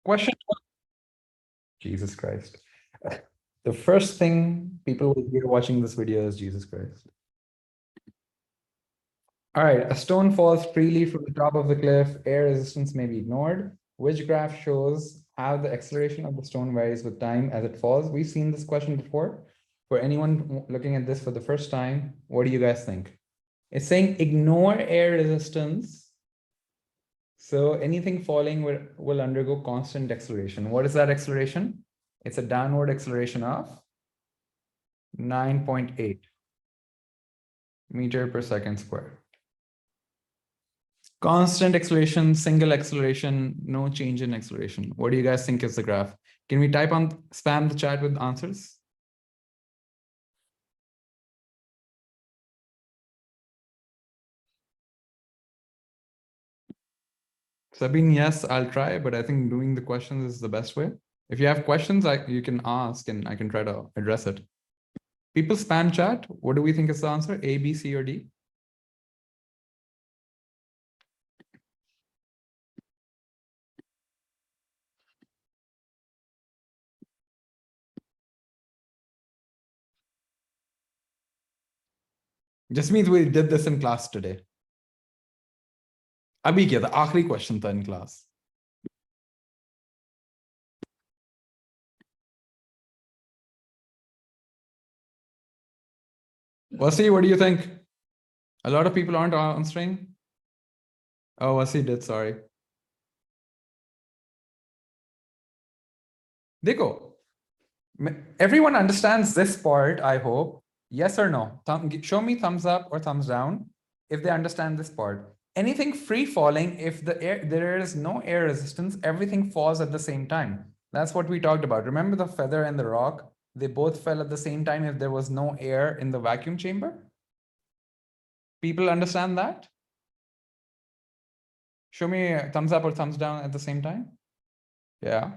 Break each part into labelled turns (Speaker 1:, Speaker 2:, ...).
Speaker 1: Question. Jesus Christ. The first thing people will hear watching this video is Jesus Christ. All right, a stone falls freely from the top of the cliff. Air resistance may be ignored. Which graph shows how the acceleration of the stone varies with time as it falls? We've seen this question before. For anyone looking at this for the first time, what do you guys think? It's saying ignore air resistance. So anything falling will undergo constant acceleration. What is that acceleration? It's a downward acceleration of 9.8 meter per second squared. Constant acceleration, single acceleration, no change in acceleration. What do you guys think is the graph? Can we spam the chat with answers? Sabine, yes, I'll try, but I think doing the questions is the best way. If you have questions, you can ask and I can try to address it. People spam chat. What do we think is the answer? A, B, C, or D? Just means we did this in class today. अभी क्या था आखिरी question था in class. Wasi, what do you think? A lot of people aren't answering. Oh, Wasi did, sorry. Dekho, everyone understands this part, I hope. Yes or no? Show me thumbs up or thumbs down if they understand this part. Anything free falling, if there is no air resistance, everything falls at the same time. That's what we talked about. Remember the feather and the rock? They both fell at the same time if there was no air in the vacuum chamber. People understand that? Show me a thumbs up or thumbs down at the same time. Yeah.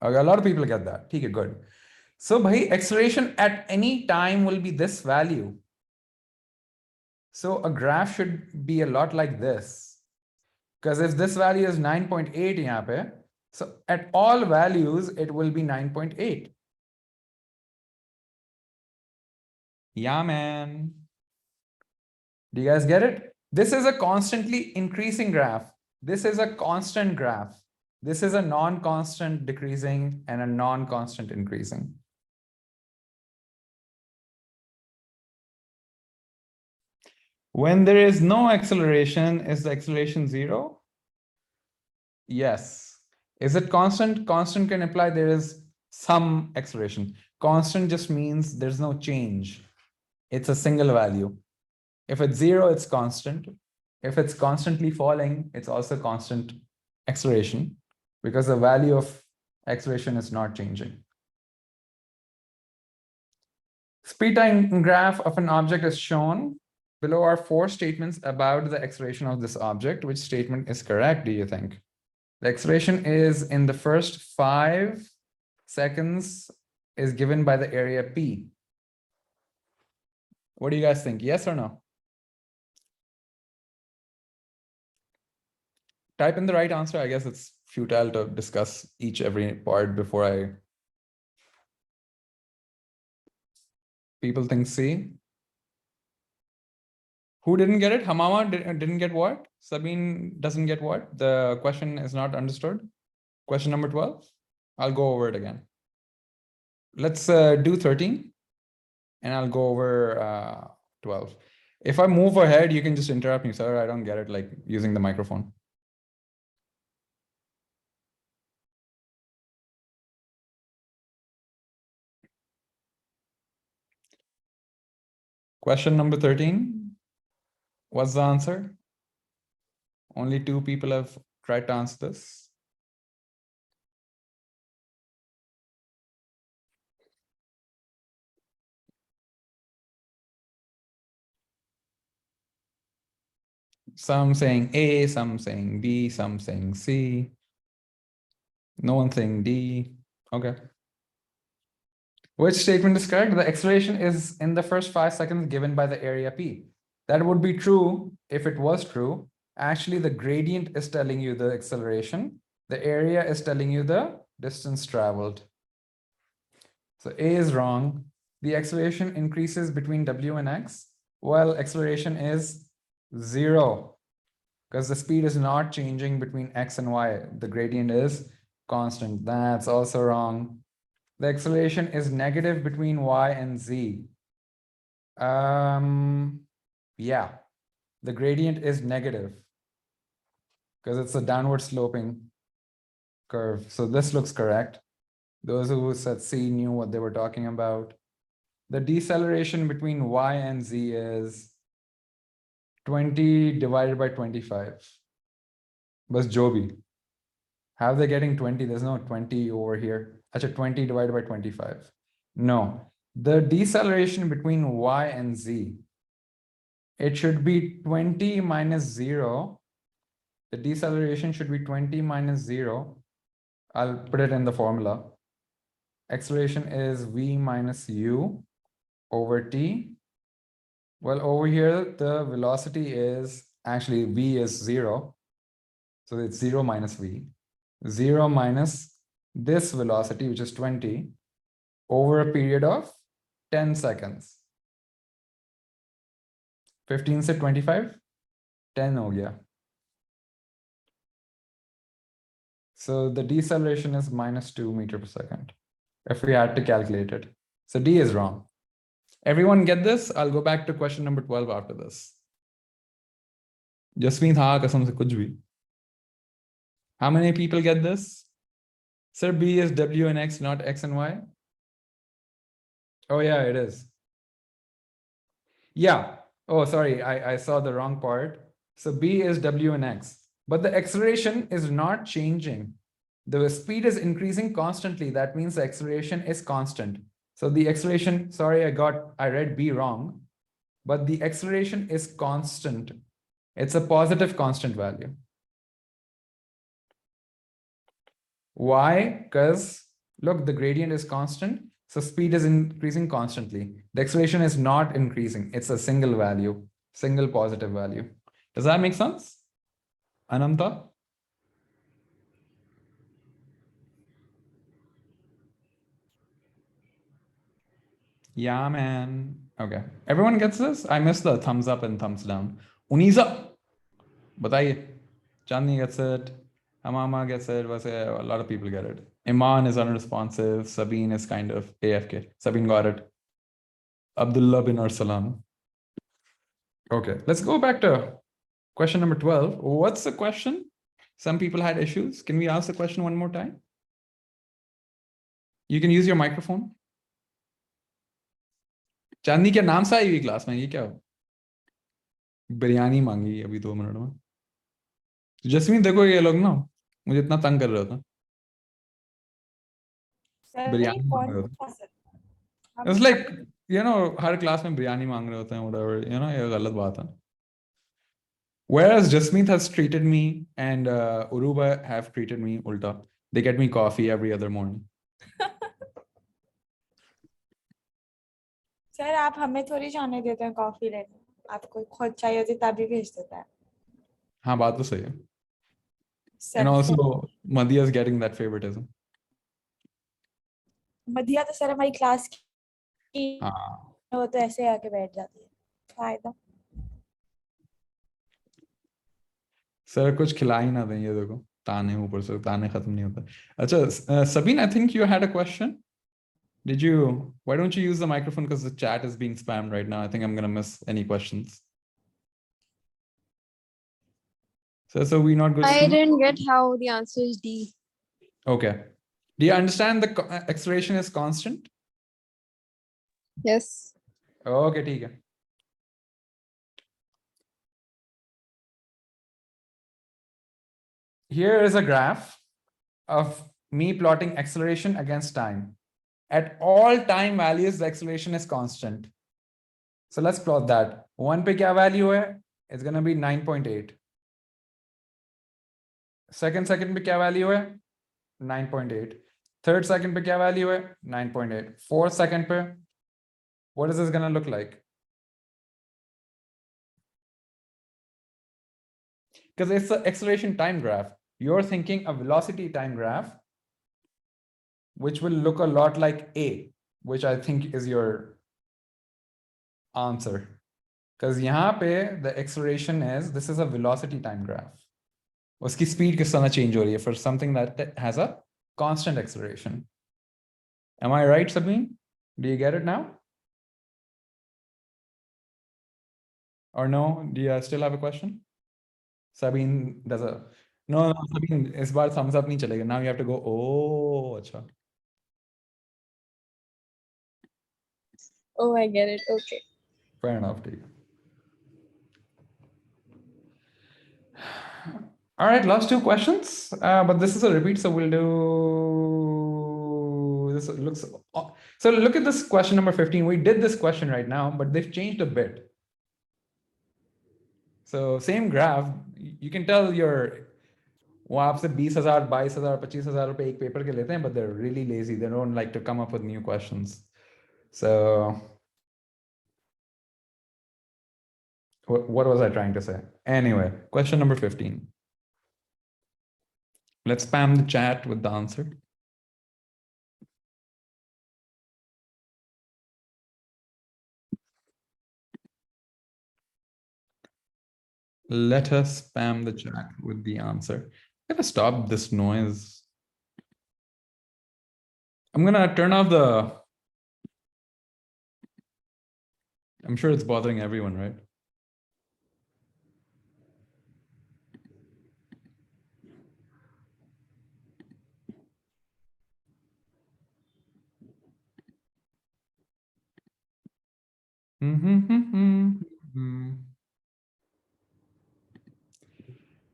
Speaker 1: Okay, a lot of people get that. Okay, good. So, bhai, acceleration at any time will be this value. So a graph should be a lot like this. Because if this value is 9.8 yahan pe, so at all values, it will be 9.8. Yeah, man. Do you guys get it? This is a constantly increasing graph. This is a constant graph. This is a non-constant decreasing and a non-constant increasing. When there is no acceleration, is the acceleration 0? Yes. Is it constant? Constant can imply there is some acceleration. Constant just means there's no change. It's a single value. If it's 0, it's constant. If it's constantly falling, it's also constant acceleration because the value of acceleration is not changing. Speed time graph of an object is shown. Below are 4 statements about the acceleration of this object. Which statement is correct, do you think? The acceleration is in the first 5 seconds is given by the area P. What do you guys think? Yes or no? Type in the right answer. I guess it's futile to discuss every part before People think C. Who didn't get it? Hamama didn't get what? Sabine doesn't get what? The question is not understood. Question number 12. I'll go over it again. Let's do 13 and I'll go over 12. If I move ahead, you can just interrupt me, sir. I don't get it, like using the microphone. Question number 13. What's the answer? Only 2 people have tried to answer this. Some saying A, some saying B, some saying C. No one saying D. Okay. Which statement is correct? The acceleration is in the first 5 seconds given by the area P. That would be true if it was true. Actually, the gradient is telling you the acceleration. The area is telling you the distance traveled. So A is wrong. The acceleration increases between W and X, while acceleration is 0 because the speed is not changing between X and Y. The gradient is constant. That's also wrong. The acceleration is negative between Y and Z. Yeah, the gradient is negative because it's a downward sloping curve. So this looks correct. Those who said C knew what they were talking about. The deceleration between Y and Z is 20 divided by 25. Bas jo bhi. How are they getting 20? There's no 20 over here. Actually, 20 divided by 25. No, the deceleration between Y and Z, it should be 20 minus 0. The deceleration should be 20 minus 0. I'll put it in the formula. Acceleration is V minus U over T. Well, over here, the velocity is actually V is 0. So it's 0 minus V. 0 minus this velocity, which is 20, over a period of 10 seconds. 15 से 25, 10 हो गया. So the deceleration is minus 2 meters per second, if we had to calculate it. So D is wrong. Everyone get this? I'll go back to question number 12 after this. Jasmeet, हाँ कसम से कुछ भी. How many people get this? Sir, B is W and X, not X and Y. Oh yeah, it is. Yeah. Oh, sorry, I saw the wrong part. So B is W and X, but the acceleration is not changing. The speed is increasing constantly. That means the acceleration is constant. So the acceleration, sorry, I read B wrong, but the acceleration is constant. It's a positive constant value. Why? Because look, the gradient is constant. So speed is increasing constantly. The acceleration is not increasing. It's a single value, single positive value. Does that make sense? Ananta? Yeah, man. Okay. Everyone gets this? I missed the thumbs up and thumbs down. Uniza, bataiye. Chandni gets it. Amama gets it. A lot of people get it. Iman is unresponsive. Sabine is kind of AFK. Sabine got it. Abdullah bin Arsalan. Okay, let's go back to question number 12. What's the question? Some people had issues. Can we ask the question one more time? You can use your microphone. चांदनी क्या नाम से आई हुई class में? ये क्या हो? बिरयानी मांगी अभी 2 मिनट में. जसमीन देखो ये लोग ना मुझे इतना तंग कर रहे होते. बिरयानी मांग रहे होते. It's like, you know, her class में बिरयानी मांग रहे होते हैं, whatever, you know, ये गलत बात है. Whereas Jasmeet has treated me and Uruba have treated me ulta. They get me coffee every other morning.
Speaker 2: Sir आप हमें थोड़ी जाने देते हैं कॉफी लेने. आपको खुद चाहिए होती तभी भेज देता है.
Speaker 1: हाँ बात तो सही है. And also Madhya is getting that favoritism.
Speaker 2: मदिया तो सर हमारी क्लास की
Speaker 1: हाँ.
Speaker 2: वो तो ऐसे आके बैठ जाती है. फायदा.
Speaker 1: सर कुछ खिला ही ना दें. ये देखो ताने ऊपर से ताने खत्म नहीं होता. अच्छा Sabine, I think you had a question. Did you? Why don't you use the microphone, because the chat is being spammed right now. I think I'm gonna miss any questions. So we're not good.
Speaker 3: I didn't get how the answer is D.
Speaker 1: Okay. Do you understand the acceleration is constant?
Speaker 3: Yes.
Speaker 1: Okay, ठीक है. Here is a graph of me plotting acceleration against time. At all time values, the acceleration is constant. So let's plot that. 1 पे क्या value है? It's gonna be 9.8. Second पे क्या value है? 9.8. Third second पे क्या value है? 9.8. Fourth second पे, what is this gonna look like? Because it's the acceleration time graph. You're thinking a velocity time graph, which will look a lot like A, which I think is your answer. Because यहाँ पे the acceleration is, this is a velocity time graph. उसकी speed किस तरह change हो रही है for something that has a constant acceleration. Am I right, Sabine? Do you get it now? Or no? Do you still have a question? Sabine does a no, Sabine, इस बार thumbs up नहीं चलेगा. Now you have to go, oh, अच्छा.
Speaker 3: Oh, I get it. Okay.
Speaker 1: Fair enough, dude. All right, last two questions, but this is a repeat, so we'll do this. Looks so. Look at this question number 15. We did this question right now, but they've changed a bit. So same graph. You can tell you're वो आपसे 20,000, 22,000, 25,000 रुपए एक paper के लेते हैं, but they're really lazy. They don't like to come up with new questions. So what was I trying to say? Anyway, question number 15. Let's spam the chat with the answer. Let us spam the chat with the answer. I'm gonna stop this noise. I'm gonna turn off the. I'm sure it's bothering everyone, right?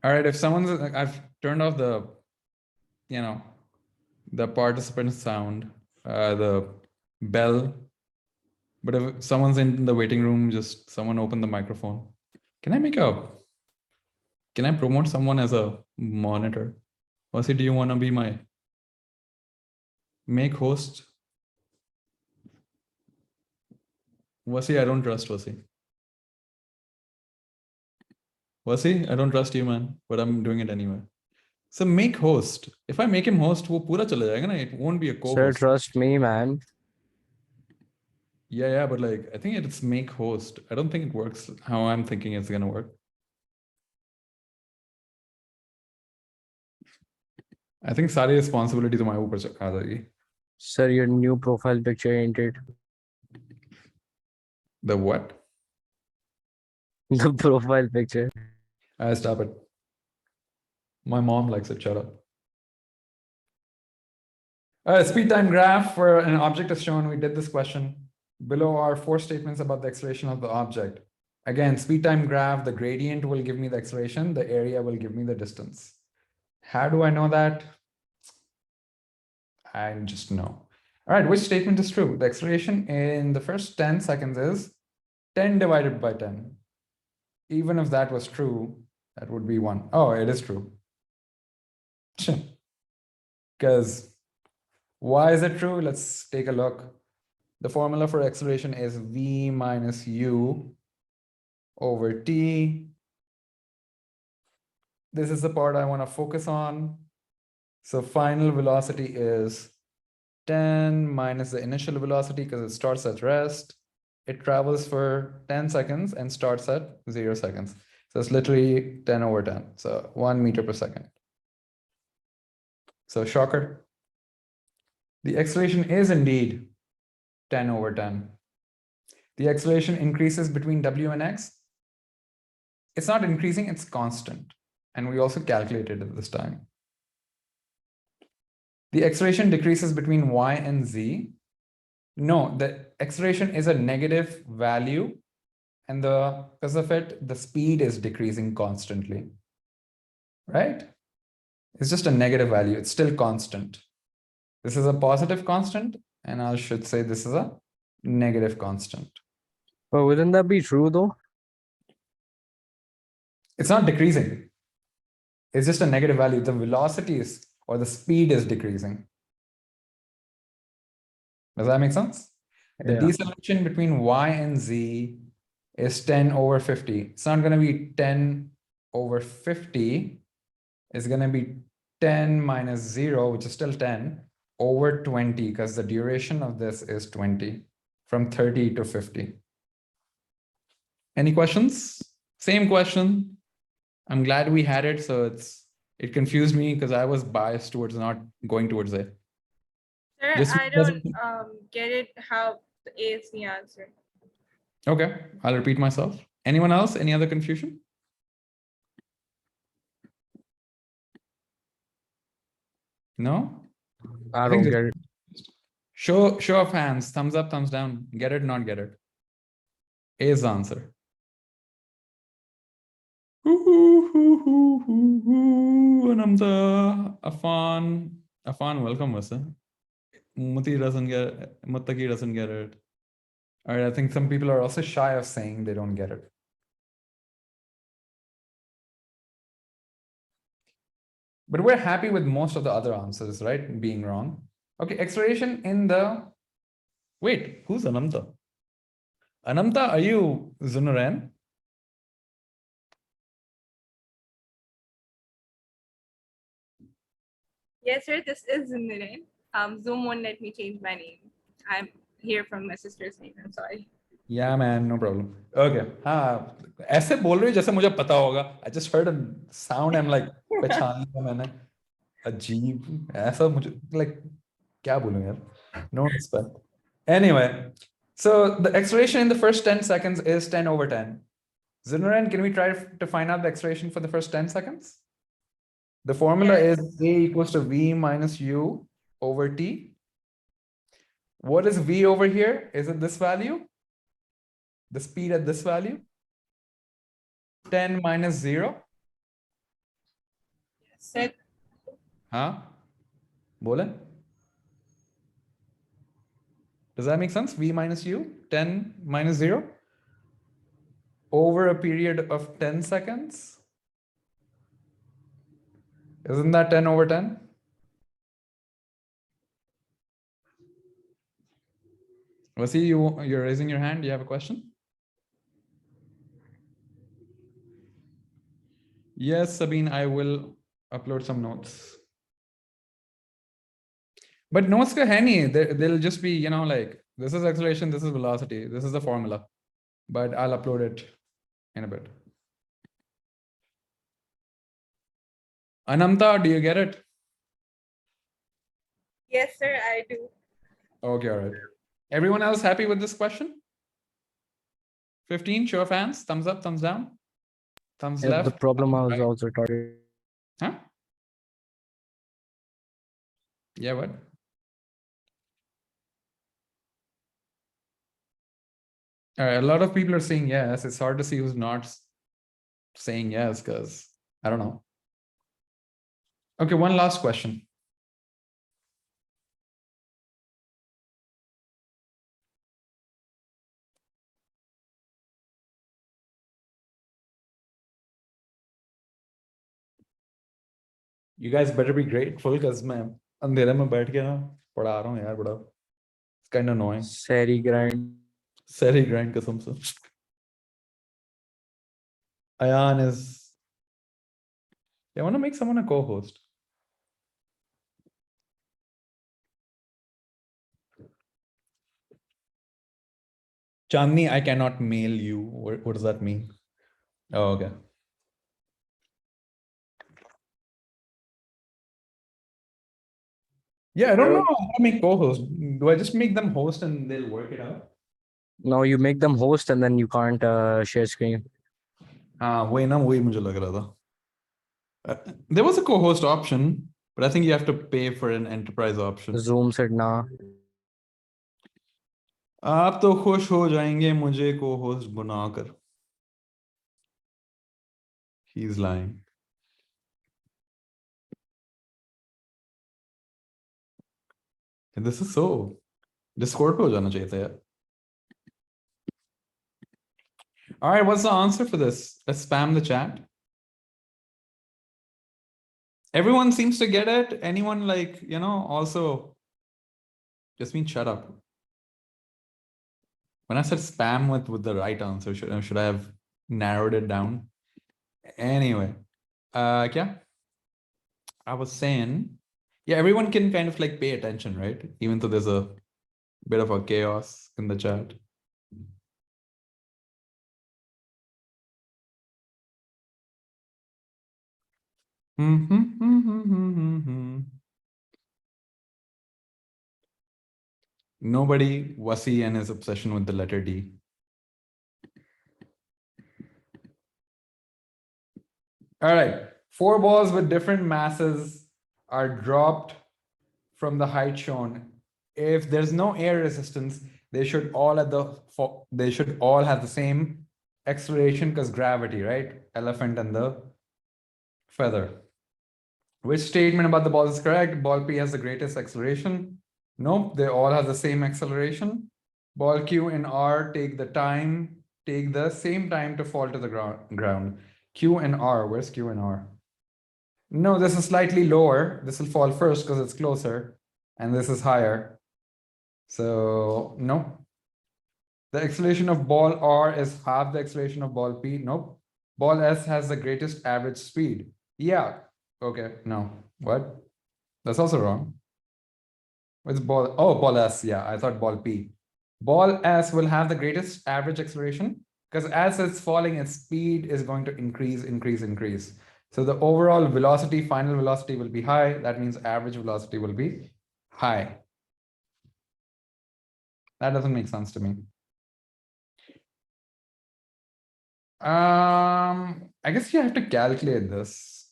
Speaker 1: All right, if someone's, I've turned off the, the participant sound, the bell. But if someone's in the waiting room, just someone open the microphone. Can I promote someone as a monitor? Wasi, do you want to be my make host? Wasi, I don't trust Wasi. Wasi, I don't trust you, man, but I'm doing it anyway. So make host. If I make him host, वो पूरा चला जाएगा ना. It won't be a co-host.
Speaker 4: Sir, trust me, man.
Speaker 1: Yeah, but like, I think it's make host. I don't think it works how I'm thinking it's gonna work. I think सारी responsibility तुम्हारे ऊपर आ जाएगी.
Speaker 4: Sir, your new profile picture ain't it?
Speaker 1: The what?
Speaker 4: The profile picture.
Speaker 1: Stop it. My mom likes it. Shut up. Speed time graph for an object is shown. We did this question. Below are 4 statements about the acceleration of the object. Again, speed time graph, the gradient will give me the acceleration. The area will give me the distance. How do I know that? I just know. All right, which statement is true? The acceleration in the first 10 seconds is 10 divided by 10. Even if that was true, that would be 1. Oh, it is true. Because why is it true? Let's take a look. The formula for acceleration is v minus u over t. This is the part I want to focus on. So final velocity is 10 minus the initial velocity because it starts at rest. It travels for 10 seconds and starts at 0 seconds. So it's literally 10 over 10. So 1 meter per second. So shocker. The acceleration is indeed 10 over 10. The acceleration increases between w and x. It's not increasing, it's constant. And we also calculated it this time. The acceleration decreases between y and z. No, the acceleration is a negative value, and because of it, the speed is decreasing constantly, right? It's just a negative value. It's still constant. This is a positive constant, and I should say this is a negative constant.
Speaker 4: But wouldn't that be true though?
Speaker 1: It's not decreasing. It's just a negative value. The velocity is, or the speed is decreasing. Does that make sense? The
Speaker 4: Yeah.
Speaker 1: deceleration between y and z is 10 over 50. It's not going to be 10 over 50. is going to be 10 minus 0, which is still 10, over 20, because the duration of this is 20, from 30 to 50. Any questions? Same question. I'm glad we had it, so it confused me because I was biased towards not going towards it.
Speaker 2: Sir,
Speaker 1: This
Speaker 2: I
Speaker 1: doesn't-
Speaker 2: don't get it how the A is the answer.
Speaker 1: Okay, I'll repeat myself. Anyone else? Any other confusion? No?
Speaker 4: I
Speaker 1: think
Speaker 4: don't
Speaker 1: just-
Speaker 4: get it.
Speaker 1: Show of hands, thumbs up, thumbs down. Get it, not get it. A is the answer. Anamta, Afan, welcome, Vasa. Muttaki doesn't get it. All right, I think some people are also shy of saying they don't get it. But we're happy with most of the other answers, right? Being wrong. Okay, acceleration in the... Wait, who's Anamta? Anamta, are you Zunuran?
Speaker 2: Yes, sir, this is Zinnirin. Zoom won't let me change my name. I'm here from my sister's name. I'm sorry.
Speaker 1: Yeah, man, no problem. Okay. हाँ, ऐसे बोल रही हो जैसे मुझे पता होगा. I just heard a sound. I'm like, पहचान लिया मैंने. अजीब. ऐसा मुझे like क्या बोलूं यार? No respect. Anyway, so the acceleration in the first 10 seconds is 10 over 10. Zinuran, can we try to find out the acceleration for the first 10 seconds? The formula
Speaker 2: Yes.
Speaker 1: is A equals to V minus U over T. What is V over here? Is it this value? The speed at this value? 10 minus 0?
Speaker 2: Sir,
Speaker 1: Huh? Bole? Does that make sense? V minus U, 10 minus 0? Over a period of 10 seconds? Isn't that 10 over 10? Vasi, you're raising your hand. Do you have a question? Yes, Sabine, I will upload some notes. But notes ka hai nahi, they'll just be, you know, like, this is acceleration, this is velocity, this is the formula. But I'll upload it in a bit. Anamta, do you get it?
Speaker 2: yes, sir, I do.
Speaker 1: Okay, all right. Everyone else happy with this question? 15, show of hands, thumbs up, thumbs down, thumbs
Speaker 4: Yeah,
Speaker 1: left.
Speaker 4: the problem I
Speaker 1: thumbs
Speaker 4: was
Speaker 1: right.
Speaker 4: also taught.
Speaker 1: Huh? Yeah, what? All right, a lot of people are saying yes. It's hard to see who's not saying yes because I don't know. Okay, one last question. You guys better be grateful because मैं अंधेरे में बैठ के ना पढ़ा रहा हूँ यार बड़ा. It's kind of annoying.
Speaker 4: Seri grind.
Speaker 1: Seri grind कसम से. Ayan is. I want to make someone a co-host. Chandni, I cannot mail you. What does that mean? Oh, okay. Yeah, I don't know how to make co-host. Do I just make them host and they'll work it out?
Speaker 4: No, you make them host and then you can't share screen.
Speaker 1: वही मुझे लग रहा था. There was a co-host option, but I think you have to pay for an enterprise option.
Speaker 4: Zoom said nah.
Speaker 1: आप तो खुश हो जाएंगे मुझे co-host बनाकर. He's lying. And this is so. Discord पे हो जाना चाहिए था यार. All right, what's the answer for this? Let's spam the chat. Everyone seems to get it. Anyone like, you know, also just mean shut up. When I said spam with the right answer, should I have narrowed it down? Anyway, kya? I was saying, yeah, everyone can kind of like pay attention, right? Even though there's a bit of a chaos in the chat. Nobody Wasi and his obsession with the letter D. All right, 4 balls with different masses are dropped from the height shown. If there's no air resistance, they should all have the same acceleration because gravity, right? Elephant and the feather. Which statement about the ball is correct? Ball P has the greatest acceleration. Nope, they all have the same acceleration. Ball Q and R take the same time to fall to the ground. Q and R, where's Q and R? No, this is slightly lower. This will fall first because it's closer. And this is higher. So, no. The acceleration of ball R is half the acceleration of ball P. Nope. Ball S has the greatest average speed. Yeah. Okay, no. What? That's also wrong. What's ball? Oh, ball S. Yeah, I thought ball P. Ball S will have the greatest average acceleration because as it's falling, its speed is going to increase. So the overall velocity, final velocity will be high. That means average velocity will be high. That doesn't make sense to me. I guess you have to calculate this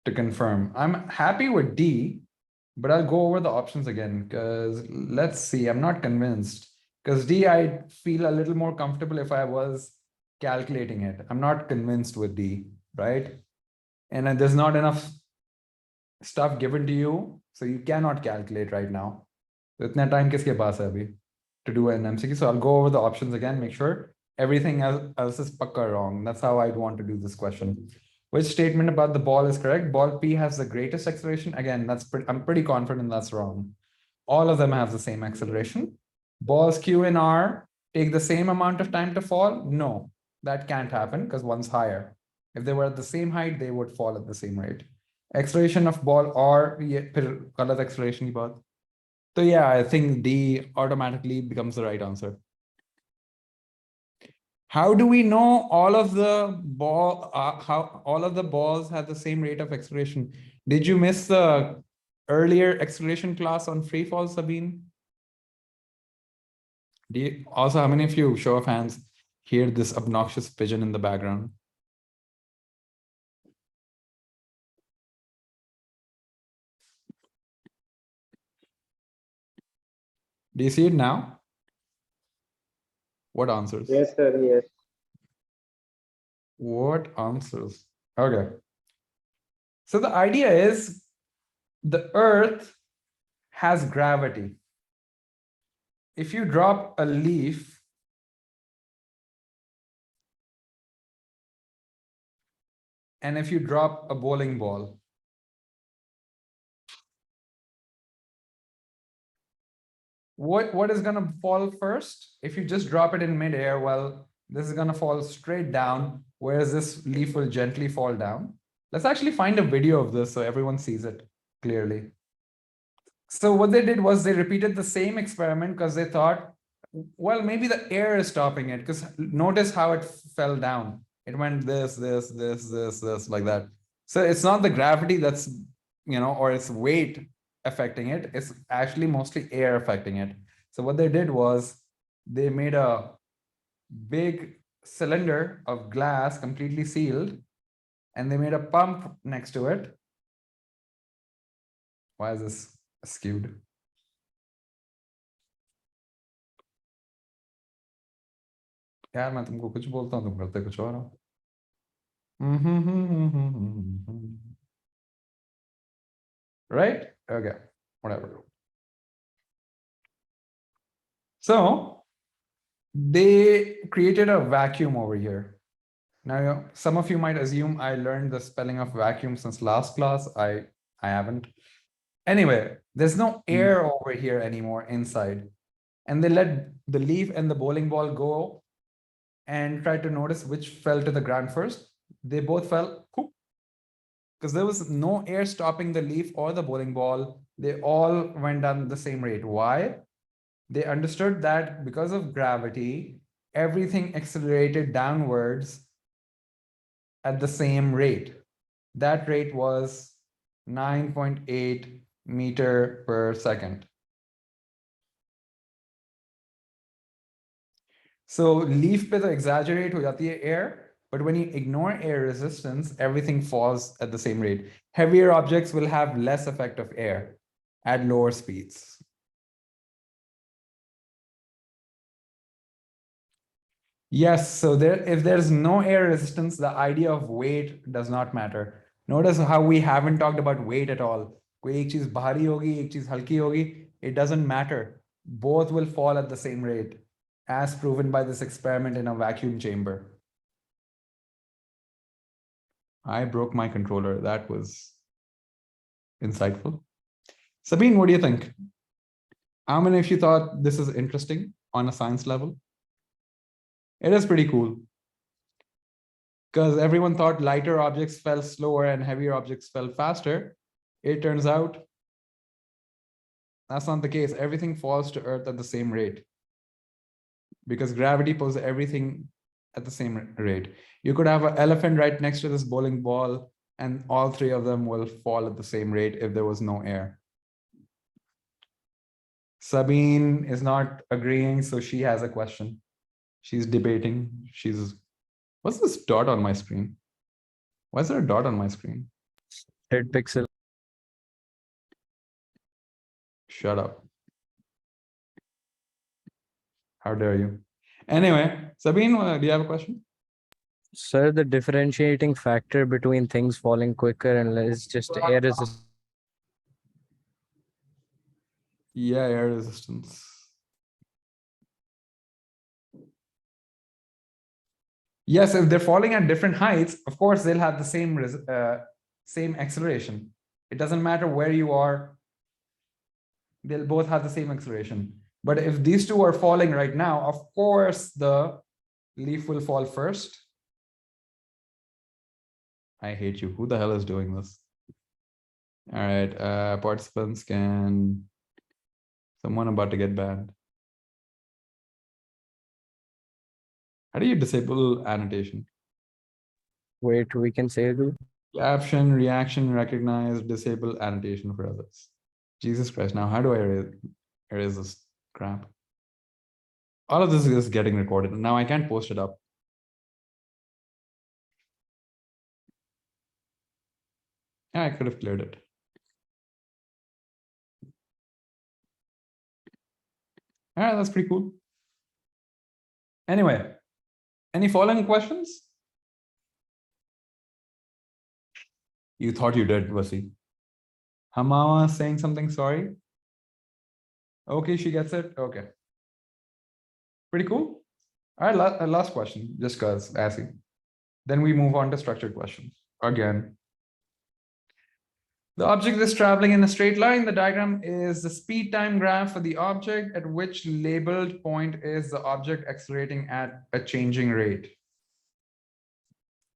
Speaker 1: to confirm. I'm happy with D, but I'll go over the options again because let's see, I'm not convinced. Because D, I feel a little more comfortable if I was calculating it. I'm not convinced with D, right? And then there's not enough stuff given to you, so you cannot calculate right now. So itna time kiske paas hai abhi to do an MCQ? So I'll go over the options again, make sure everything else is pakka wrong. That's how I'd want to do this question. Which statement about the ball is correct? Ball P has the greatest acceleration. Again, I'm pretty confident that's wrong. All of them have the same acceleration. Balls Q and R take the same amount of time to fall? No, that can't happen because one's higher. If they were at the same height, they would fall at the same rate. Acceleration of ball R, galat acceleration ki baat. So yeah, I think D automatically becomes the right answer. How do we know all of the how all of the balls have the same rate of acceleration? Did you miss the earlier acceleration class on free fall, Sabine? Also, how many of you, show of hands, hear this obnoxious pigeon in the background? Do you see it now? What answers?
Speaker 5: Yes, sir. Yes.
Speaker 1: What answers? Okay. So the idea is the Earth has gravity. If you drop a leaf, and if you drop a bowling ball, what is going to fall first? If you just drop it in midair, well, this is going to fall straight down, whereas this leaf will gently fall down. Let's actually find a video of this so everyone sees it clearly. So what they did was they repeated the same experiment because they thought, well, maybe the air is stopping it, because notice how it fell down. It went this, like that. So it's not the gravity that's, or its weight affecting it. It's actually mostly air affecting it. So what they did was they made a big cylinder of glass completely sealed, and they made a pump next to it. Why is this skewed? यार मैं तुमको कुछ बोलता हूँ तुम करते कुछ और हो. Right? Okay, whatever. So they created a vacuum over here. Now, some of you might assume I learned the spelling of vacuum since last class. I haven't. Anyway, there's no air over here anymore inside. And they let the leaf and the bowling ball go and tried to notice which fell to the ground first. They both fell because there was no air stopping the leaf or the bowling ball. They all went down at the same rate. Why? They understood that because of gravity, everything accelerated downwards at the same rate. That rate was 9.8 meter per second. So leaf पे तो exaggerate हो जाती है air, but when you ignore air resistance, everything falls at the same rate. Heavier objects will have less effect of air at lower speeds. Yes, so if there's no air resistance, the idea of weight does not matter. Notice how we haven't talked about weight at all. कोई एक चीज भारी होगी, एक चीज हल्की होगी, it doesn't matter. Both will fall at the same rate, as proven by this experiment in a vacuum chamber. I broke my controller. That was insightful. Sabine, what do you think? How many of you thought this is interesting on a science level? It is pretty cool. Because everyone thought lighter objects fell slower and heavier objects fell faster. It turns out that's not the case. Everything falls to Earth at the same rate because gravity pulls everything at the same rate. You could have an elephant right next to this bowling ball, and all three of them will fall at the same rate if there was no air. Sabine is not agreeing, so she has a question. She's debating. What's this dot on my screen? Why is there a dot on my screen?
Speaker 4: Red pixel.
Speaker 1: Shut up. How dare you? Anyway, Sabine, do you have a question?
Speaker 4: Sir, the differentiating factor between things falling quicker and less just air resistance.
Speaker 1: Yeah, air resistance. Yes, if they're falling at different heights, of course, they'll have the same acceleration. It doesn't matter where you are. They'll both have the same acceleration. But if these two are falling right now, of course, the leaf will fall first. I hate you. Who the hell is doing this? All right, participants can... Someone about to get banned. How do you disable annotation?
Speaker 4: Wait, we can say it.
Speaker 1: Caption, reaction, recognize, disable annotation for others. Jesus Christ, now how do I erase this crap? All of this is getting recorded. Now I can't post it up. Yeah, I could have cleared it. All right, that's pretty cool. Anyway, any following questions? You thought you did, Vasi. Hamawa saying something, sorry. Okay, she gets it. Okay. Pretty cool. All right, last question, just because, Assy. Then we move on to structured questions. Again. The object is traveling in a straight line. The diagram is the speed time graph for the object at which labeled point is the object accelerating at a changing rate.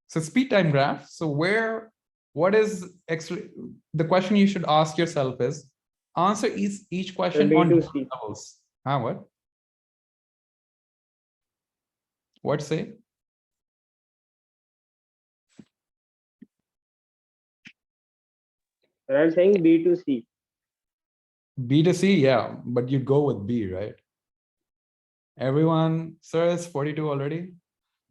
Speaker 1: So speed time graph. So what is the question you should ask yourself is answer each question on different levels. What? What say?
Speaker 5: I'm saying B to C.
Speaker 1: B to C, yeah, but you'd go with B, right? Everyone, sir, is 42 already.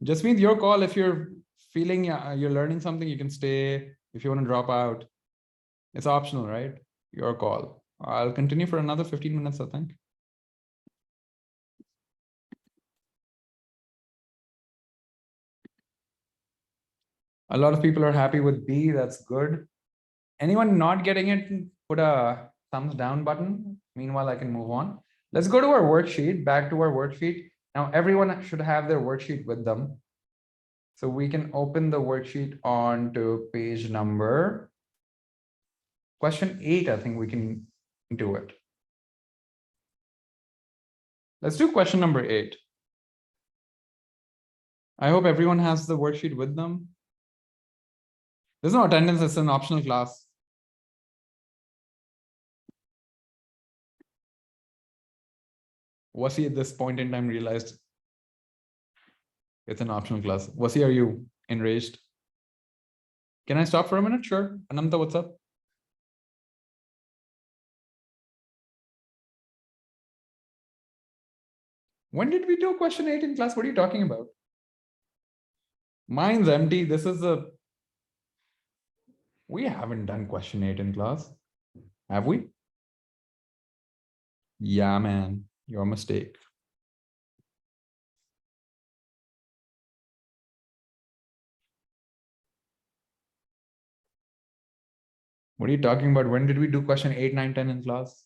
Speaker 1: Just means your call. If you're feeling you're learning something, you can stay. If you want to drop out, it's optional, right? Your call. I'll continue for another 15 minutes, I think. A lot of people are happy with B. That's good. Anyone not getting it, put a thumbs down button. Meanwhile, I can move on. Let's go to our worksheet, back to our worksheet. Now, everyone should have their worksheet with them. So we can open the worksheet on to page number question 8. I think we can do it. Let's do question number 8. I hope everyone has the worksheet with them. There's no attendance, it's an optional class. Wasi at this point in time realized it's an optional class. Wasi, are you enraged? Can I stop for a minute? Sure. Anamta, what's up? When did we do question 8 in class? What are you talking about? Mine's empty. This is a... We haven't done question 8 in class. Have we? Yeah, man. Your mistake. What are you talking about? When did we do question 8, 9, 10 in class?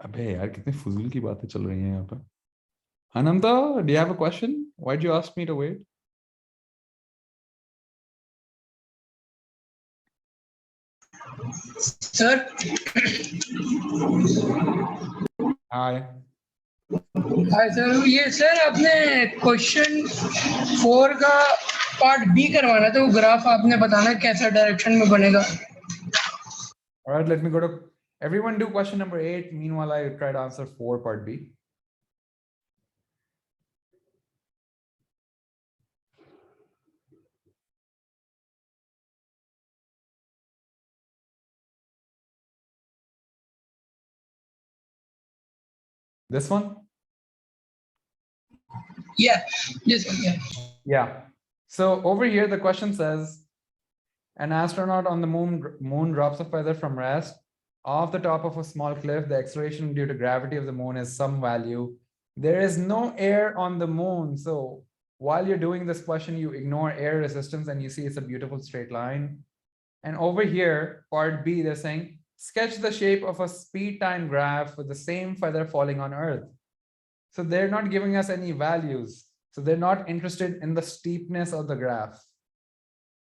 Speaker 1: अबे यार कितने फुजूल की बातें चल रही हैं यहाँ पर. Anamta, do you have a question? Why'd you ask me to wait?
Speaker 5: Sir
Speaker 1: Hi.
Speaker 5: Hi sir, ये सर आपने क्वेश्चन 4 का पार्ट बी करवाना था, वो ग्राफ आपने बताना कैसा डायरेक्शन में बनेगा.
Speaker 1: All right, let me go to... Everyone do question number 8. Meanwhile, I try to answer 4 part B. This one?
Speaker 5: Yeah, yes, yeah.
Speaker 1: Yeah. So over here, the question says, an astronaut on the moon drops a feather from rest off the top of a small cliff. The acceleration due to gravity of the moon is some value. There is no air on the moon. So while you're doing this question, you ignore air resistance and you see it's a beautiful straight line. And over here, part B, they're saying, sketch the shape of a speed time graph with the same feather falling on Earth. So they're not giving us any values. So they're not interested in the steepness of the graph,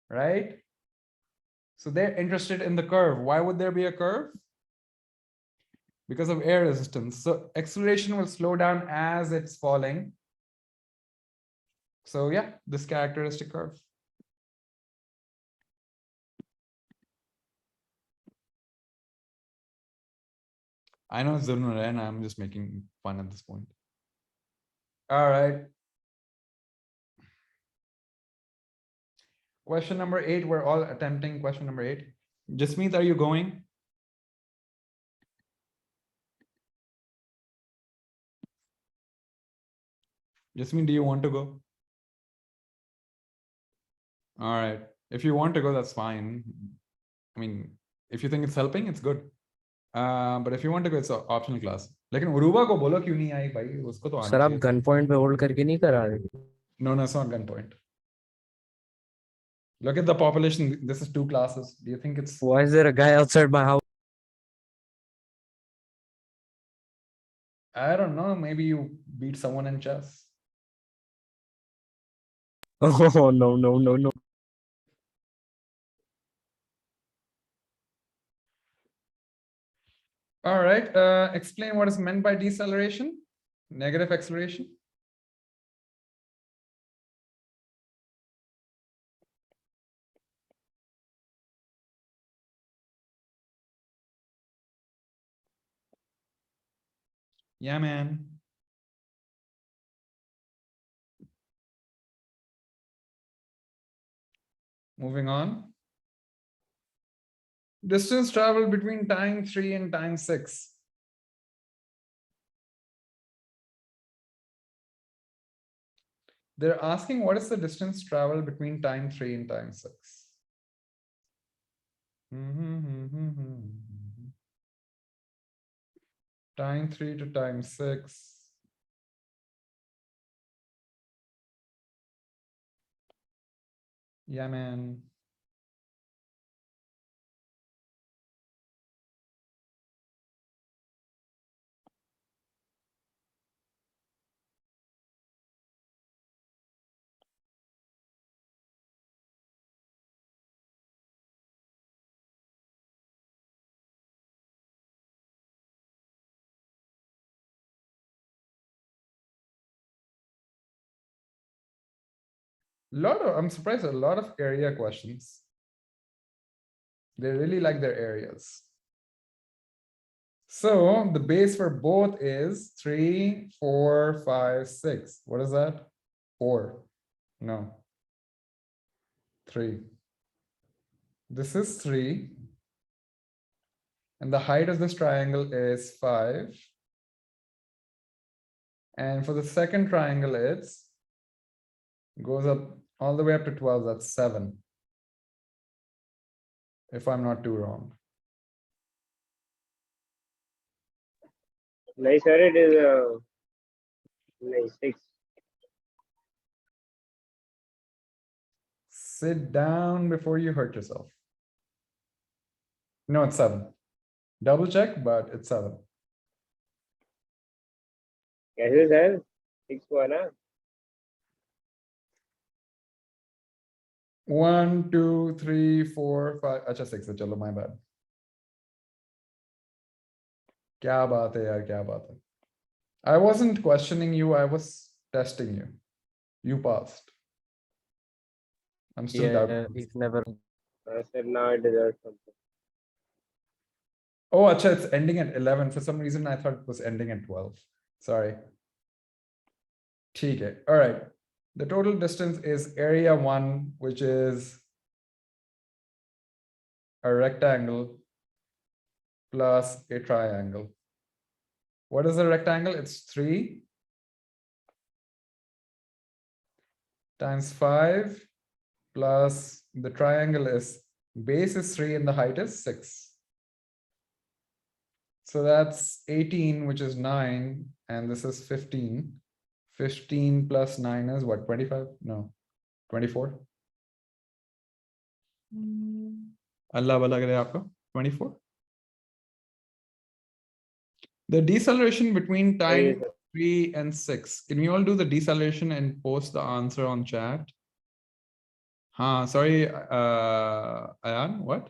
Speaker 1: right? So they're interested in the curve. Why would there be a curve? Because of air resistance. So acceleration will slow down as it's falling. So yeah, this characteristic curve. I know it's Zurnuren, and I'm just making fun at this point. All right. Question number 8, we're all attempting question number 8. Jasmeet, are you going? Jasmeet, do you want to go? All right. If you want to go, that's fine. I mean, if you think it's helping, it's good. But if you want to go, it's an optional class. लेकिन उरुवा को बोलो क्यों नहीं आई भाई, उसको तो आनी
Speaker 4: sir आप
Speaker 1: चाहिए.
Speaker 4: गन पॉइंट पे होल्ड करके नहीं करा रहे?
Speaker 1: No, it's not gunpoint. Look at the population. This is 2 classes. Do you think it's...
Speaker 4: Why is there a guy outside my house?
Speaker 1: I don't know. Maybe you beat someone in chess.
Speaker 4: Oh no.
Speaker 1: All right. Explain what is meant by deceleration, negative acceleration. Yeah, man. Moving on. Distance traveled between time 3 and time 6. They're asking what is the distance traveled between time 3 and time 6. Time 3 to time 6. Yeah, man. I'm surprised, a lot of area questions. They really like their areas. So the base for both is 3, 4, 5, 6. What is that? 4. No. 3. This is 3. And the height of this triangle is 5. And for the second triangle, it's goes up all the way up to 12. That's 7. If I'm not too wrong.
Speaker 6: नहीं sir, it is नहीं 6.
Speaker 1: Sit down before you hurt yourself. No, it's 7. Double check, but it's 7.
Speaker 6: कैसे sir? 6 हुआ ना?
Speaker 1: 1, 2, 3, 4, 5. अच्छा 6 है, चलो, my bad. क्या बात है यार, क्या बात है. I wasn't questioning you, I was testing you. You passed. I'm still
Speaker 4: Yeah,
Speaker 1: doubting.
Speaker 4: he's never.
Speaker 6: Sir, now I deserve something.
Speaker 1: Oh, acha, it's ending at 11. For some reason, I thought it was ending at 12. Sorry. ठीक है. All right. The total distance is area 1, which is a rectangle plus a triangle. What is a rectangle? It's 3 times 5 plus the triangle is base is 3 and the height is 6. So that's 18, which is 9, and this is 15. 15 plus 9 is what, 25? No, 24. Allah bala kare aapka, 24. The deceleration between time 3 and 6. Can we all do the deceleration and post the answer on chat? Sorry, Ayan, what?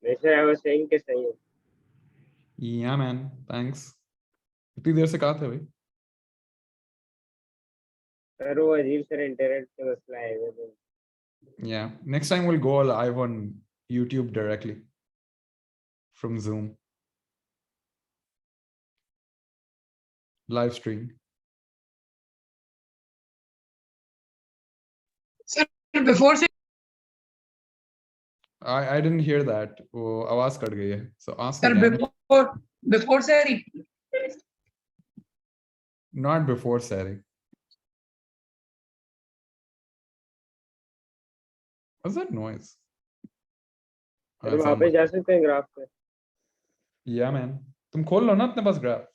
Speaker 6: नहीं sir, I was saying कि सही है.
Speaker 1: Yeah, man, thanks. कितनी देर से कहा था भाई?
Speaker 6: Sir वो अजीब सर इंटरनेट से मसला है.
Speaker 1: Yeah, next time we'll go live on YouTube directly from Zoom. Live stream.
Speaker 5: Sir, before say
Speaker 1: I didn't hear that. वो आवाज कट गई है. So ask
Speaker 5: sir
Speaker 1: again.
Speaker 5: before sir.
Speaker 1: Not before Sari. What's that noise?
Speaker 6: Sir वहाँ पे जा सकते हैं graph पे.
Speaker 1: Yeah, man. तुम खोल लो ना अपने पास graph.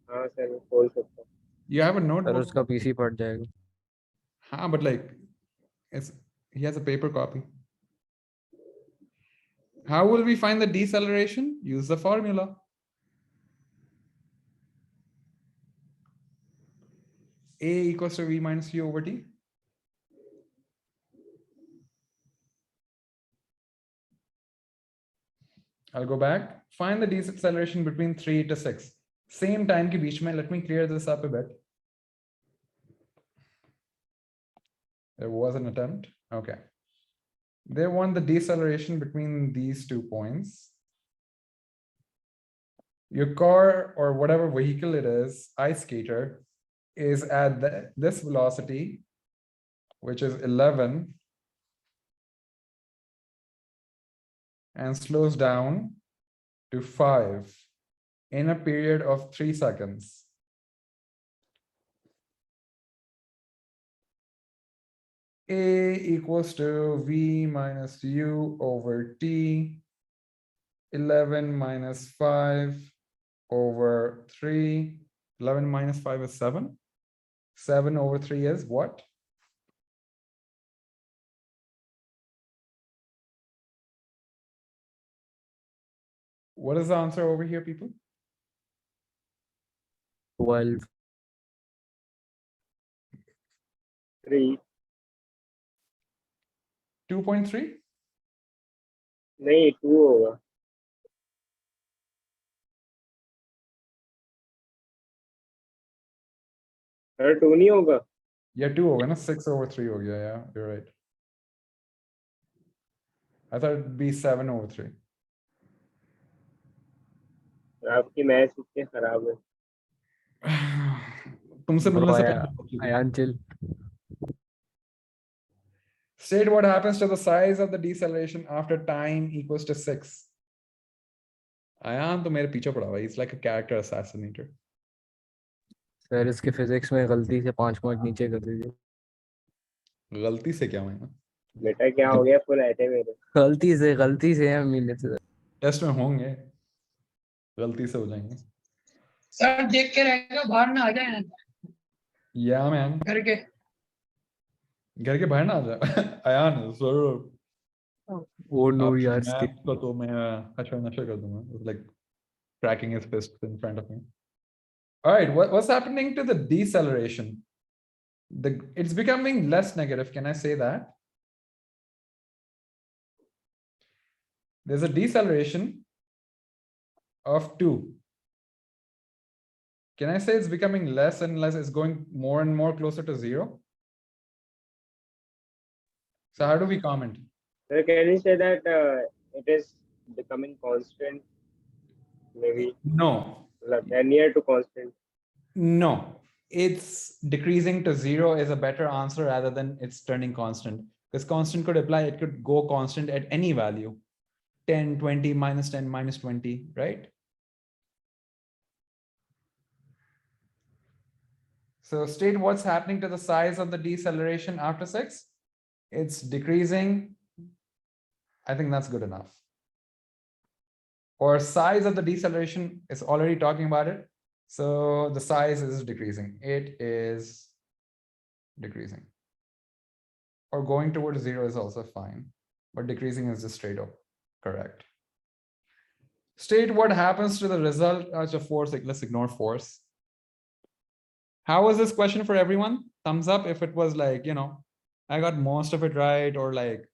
Speaker 6: हाँ सर मैं खोल सकता हूँ.
Speaker 1: You have a
Speaker 4: sir
Speaker 1: notebook.
Speaker 4: उसका पीसी फट जाएगा.
Speaker 1: हाँ, but like, he has a paper copy. How will we find the deceleration? Use the formula. A equals to V minus U over T. I'll go back. Find the deceleration between 3 to 6. Same time ke beech mein. Let me clear this up a bit. There was an attempt. Okay. They want the deceleration between these 2 points. Your car or whatever vehicle it is, ice skater, is at this velocity, which is 11, and slows down to 5 in a period of 3 seconds. A equals to V minus U over T, 11 minus 5 over 3. 11 minus 5 is 7. 7 over 3 is what? What is the answer over here, people?
Speaker 4: 12.
Speaker 6: 3.
Speaker 1: 2.3?
Speaker 6: नहीं 2 होगा. Sir 2 नहीं होगा.
Speaker 1: Yeah, 2 होगा ना, 6/3 हो गया, yeah, you're right. I thought it'd be 7/3.
Speaker 6: आपकी maths इतनी खराब है।
Speaker 1: तुमसे
Speaker 4: Bro,
Speaker 1: मिलने से पहले
Speaker 4: Ayan, chill.
Speaker 1: State what happens to the size of the deceleration after time equals to 6. Ayan तो मेरे पीछे पड़ा हुआ है, he's like a character assassinator.
Speaker 4: Sir इसके फिजिक्स में गलती से 5 पॉइंट नीचे कर दीजिए।
Speaker 1: गलती से क्या हुआ?
Speaker 6: बेटा क्या हो गया, फुल आए थे मेरे।
Speaker 4: गलती से हम मिले थे।
Speaker 1: टेस्ट में होंगे, गलती से हो जाएंगे।
Speaker 5: सर देख के रहेगा, बाहर ना आ जाए
Speaker 1: Yeah man,
Speaker 5: घर के।
Speaker 1: घर के बाहर ना आ जा। Ayan sir,
Speaker 4: ओ नो
Speaker 1: आप
Speaker 4: यार,
Speaker 1: मैथ को तो मैं अच्छा नशा कर दूंगा, like cracking his fist in front of me. All right, what's happening to the deceleration? It's becoming less negative, can I say that? There's a deceleration of 2. Can I say it's becoming less and less, it's going more and more closer to 0? So how do we comment?
Speaker 6: So can you say that it is becoming constant? Maybe
Speaker 1: No,
Speaker 6: near to constant.
Speaker 1: no, it's decreasing to 0 is a better answer rather than it's turning constant, because constant could apply, it could go constant at any value, 10, 20, -10, -20, right? So state what's happening to the size of the deceleration after 6. It's decreasing. I think that's good enough. Or size of the deceleration is already talking about it. So the size is decreasing. It is decreasing. Or going towards 0 is also fine, but decreasing is just straight up correct. State what happens to the result of a force. Like, let's ignore force. How was this question for everyone? Thumbs up if it was like, I got most of it right, or like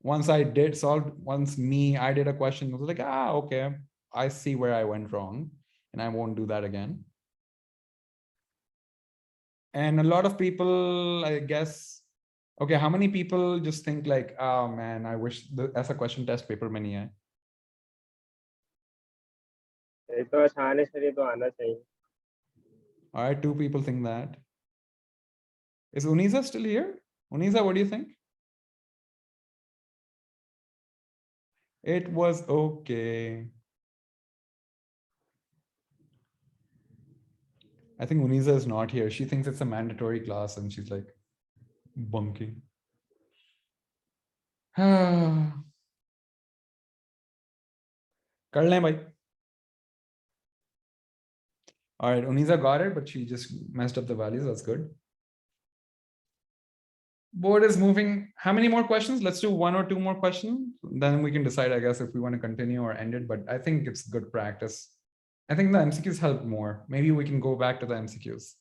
Speaker 1: once I did solve, I did a question, it was like, okay, I see where I went wrong and I won't do that again. And a lot of people, I guess, okay, how many people just think like, oh man, I wish as a question test paper में नहीं है?
Speaker 6: ये तो आसान है sir, ये तो आना चाहिए।
Speaker 1: All right, 2 people think that. Is Uniza still here? Uniza, what do you think? It was okay. I think Uniza is not here. She thinks it's a mandatory class and she's like bunking. कर लें भाई. All right, Uniza got it, but she just messed up the values. That's good. Board is moving. How many more questions? Let's do 1 or 2 more questions. Then we can decide, I guess, if we want to continue or end it. But I think it's good practice. I think the MCQs help more. Maybe we can go back to the MCQs.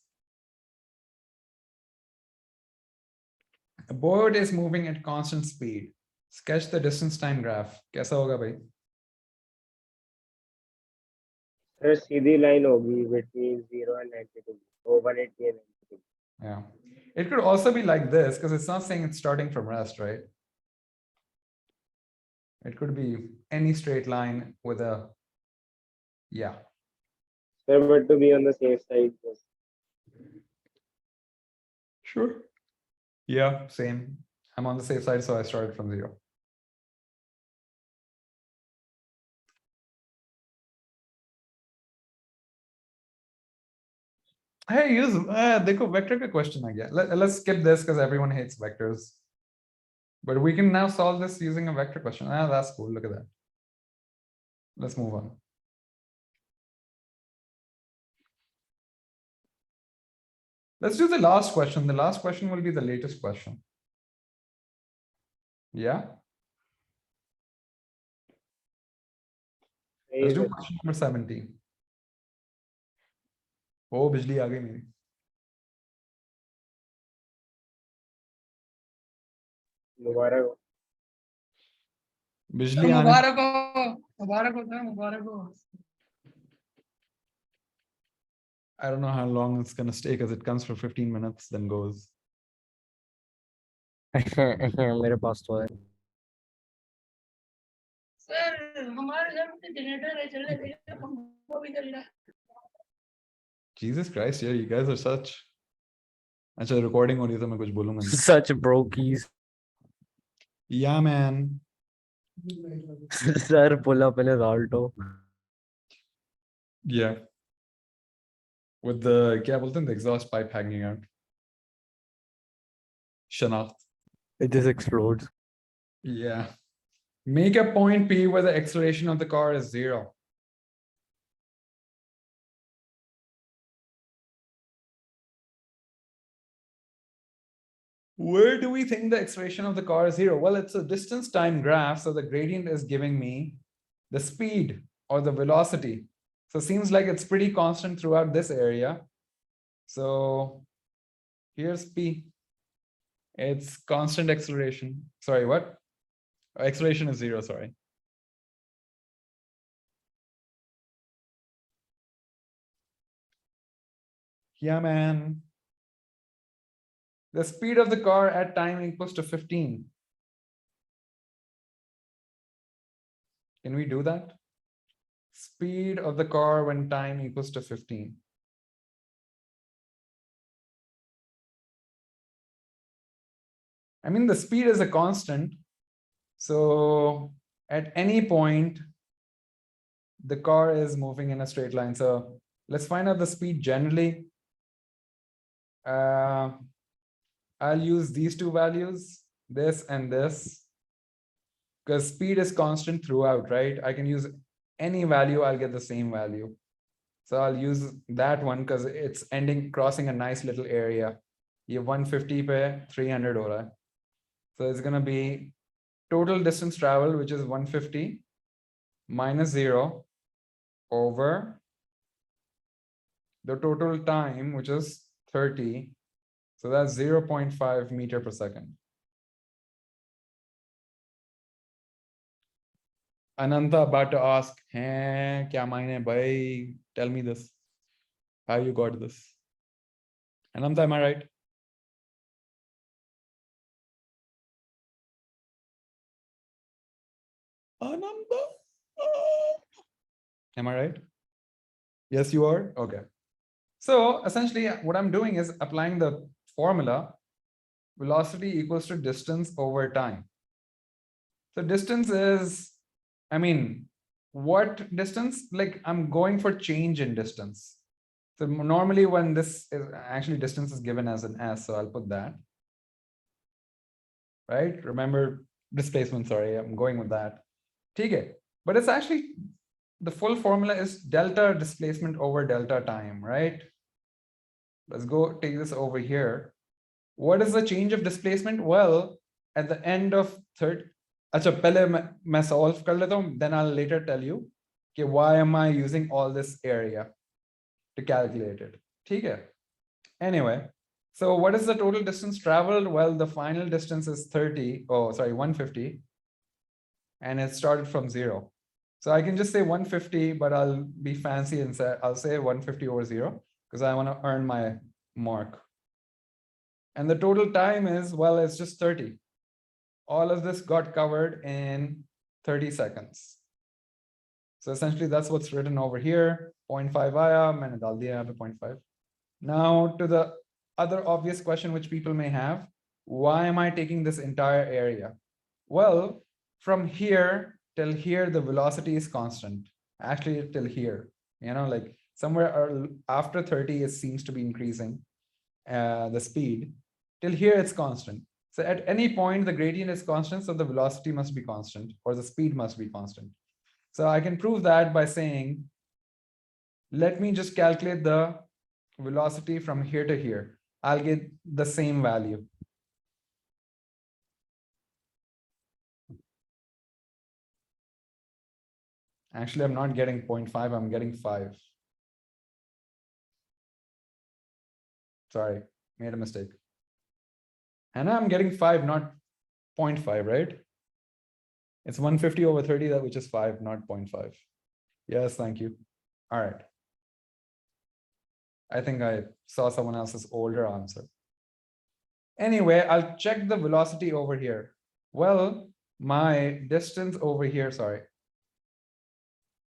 Speaker 1: The board is moving at constant speed. Sketch the distance time graph. कैसा होगा भाई?
Speaker 6: Sir सीधी line होगी between 0 and 92, over 80 and 92.
Speaker 1: Yeah. It could also be like this, because it's not saying it's starting from rest, right? It could be any straight line with a, yeah.
Speaker 6: Sir, but to be on the safe side.
Speaker 1: Sure. Yeah, same. I'm on the safe side, so I started from 0. Hey, use देखो vector का question आ गया. Let's skip this because everyone hates vectors. But we can now solve this using a vector question. That's cool. Look at that. Let's move on. Let's do the last question. The last question will be the latest question. Yeah. Let's do question number 17. Oh, बिजली आ गई मेरी.
Speaker 6: मुबारक हो।
Speaker 1: बिजली आने.
Speaker 5: मुबारक हो, मुबारक हो sir, मुबारक हो।
Speaker 1: I don't know how long it's gonna stay because it comes for 15 minutes, then goes.
Speaker 4: मेरे पास तो है।
Speaker 5: सर हमारे घर में जनरेटर है, चल रहा है, पंखा भी चल रहा है।
Speaker 1: Jesus Christ, yeah, you guys are such. अच्छा रिकॉर्डिंग हो रही है तो मैं कुछ बोलूंगा नहीं.
Speaker 4: Such brokies.
Speaker 1: Yeah, man.
Speaker 4: Sir, pull up in his alto.
Speaker 1: Yeah. With the क्या बोलते हैं, the exhaust pipe hanging out. शनाख्त.
Speaker 4: It just explodes.
Speaker 1: Yeah. Make a point P where the acceleration of the car is 0. Where do we think the acceleration of the car is 0? Well, it's a distance time graph, so the gradient is giving me the speed or the velocity. So it seems like it's pretty constant throughout this area. So here's P. It's constant acceleration. Sorry, what? Acceleration is 0, sorry. Yeah, man. The speed of the car at time equals to 15. Can we do that? Speed of the car when time equals to 15. I mean, the speed is a constant. So at any point, the car is moving in a straight line. So let's find out the speed generally. I'll use these two values, this and this, because speed is constant throughout, right? I can use any value, I'll get the same value. So I'll use that one because it's crossing a nice little area. You 150 pe 300 ho raha hai. So it's going to be total distance traveled, which is 150 minus 0 over the total time, which is 30. So that's 0.5 meter per second. Ananta about to ask, hey, kya maine bhai? Tell me this. How you got this? Ananta, am I right? Ananta? Am I right? Yes, you are? Okay. So essentially what I'm doing is applying the formula velocity equals to distance over time. So distance is, I mean, what distance? Like I'm going for change in distance. So normally when this is actually distance is given as an S, so I'll put that. Right? Remember displacement, sorry, I'm going with that. Okay, but it's actually, the full formula is delta displacement over delta time, right? Let's go take this over here. What is the change of displacement? Well, at the end of third, acha, pehle main solve kar leta hu, then I'll later tell you okay, why am I using all this area to calculate it. Okay. Anyway, so what is the total distance traveled? Well, the final distance is 30, oh, sorry, 150. And it started from 0. So I can just say 150, but I'll be fancy and say, I'll say 150 over 0 because I want to earn my mark. And the total time is, well, it's just 30. All of this got covered in 30 seconds. So essentially that's what's written over here. 0.5 आया, मैंने डाल दिया यहाँ पे 0.5. Now to the other obvious question which people may have, why am I taking this entire area? Well, from here till here, the velocity is constant. Actually, till here, like somewhere after 30, it seems to be increasing the speed. Till here, it's constant. So at any point, the gradient is constant, so the velocity must be constant, or the speed must be constant. So I can prove that by saying, let me just calculate the velocity from here to here. I'll get the same value. Actually, I'm not getting 0.5, I'm getting 5. Sorry, made a mistake. And I'm getting 5, not 0.5, right? It's 150 over 30, that which is 5, not 0.5. Yes, thank you. All right. I think I saw someone else's older answer. Anyway, I'll check the velocity over here. Well, my distance over here, sorry.